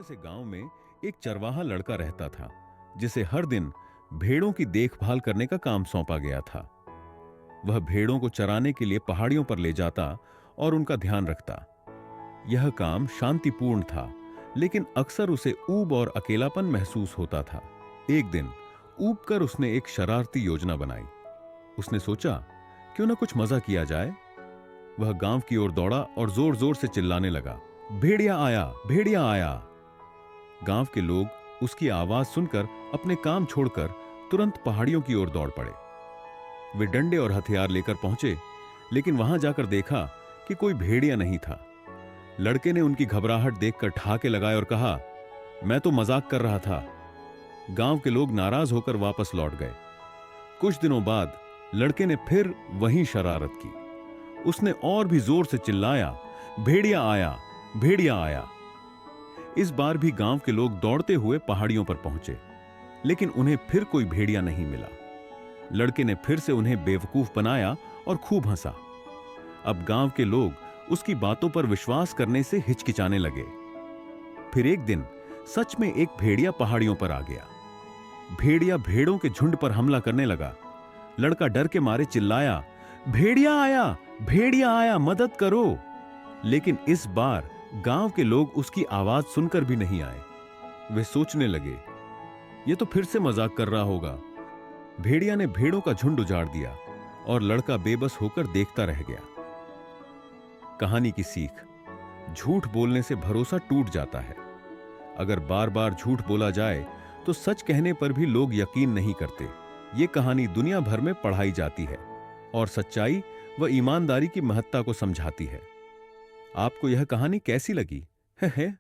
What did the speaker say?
से गांव में एक चरवाहा लड़का रहता था, जिसे हर दिन भेड़ों की देखभाल करने का काम सौंपा गया था। वह भेड़ों को चराने के लिए पहाड़ियों पर ले जाता और उनका ध्यान रखता। यह काम शांतिपूर्ण था, लेकिन अक्सर उसे ऊब और अकेलापन महसूस होता था। एक दिन ऊब कर उसने एक शरारती योजना बनाई। उसने सोचा, क्यों न कुछ मजा किया जाए। वह गांव की ओर दौड़ा और जोर जोर से चिल्लाने लगा, भेड़िया आया, भेड़िया आया। गांव के लोग उसकी आवाज सुनकर अपने काम छोड़कर तुरंत पहाड़ियों की ओर दौड़ पड़े। वे डंडे और हथियार लेकर पहुंचे, लेकिन वहां जाकर देखा कि कोई भेड़िया नहीं था। लड़के ने उनकी घबराहट देखकर ठहाके लगाए और कहा, मैं तो मजाक कर रहा था। गांव के लोग नाराज होकर वापस लौट गए। कुछ दिनों बाद लड़के ने फिर वही शरारत की। उसने और भी जोर से चिल्लाया, भेड़िया आया, भेड़िया आया। इस बार भी गांव के लोग दौड़ते हुए पहाड़ियों पर पहुंचे, लेकिन उन्हें फिर कोई भेड़िया नहीं मिला। लड़के ने फिर से उन्हें बेवकूफ बनाया और खूब हंसा। अब गांव के लोग उसकी बातों पर विश्वास करने से हिचकिचाने लगे। फिर एक दिन सच में एक भेड़िया पहाड़ियों पर आ गया। भेड़िया भेड़ों के झुंड पर हमला करने लगा। लड़का डर के मारे चिल्लाया, भेड़िया आया, भेड़िया आया, मदद करो। लेकिन इस बार गांव के लोग उसकी आवाज सुनकर भी नहीं आए। वे सोचने लगे, ये तो फिर से मजाक कर रहा होगा। भेड़िया ने भेड़ों का झुंड उजाड़ दिया और लड़का बेबस होकर देखता रह गया। कहानी की सीख, झूठ बोलने से भरोसा टूट जाता है। अगर बार बार झूठ बोला जाए तो सच कहने पर भी लोग यकीन नहीं करते। ये कहानी दुनिया भर में पढ़ाई जाती है और सच्चाई व ईमानदारी की महत्ता को समझाती है। आपको यह कहानी कैसी लगी है?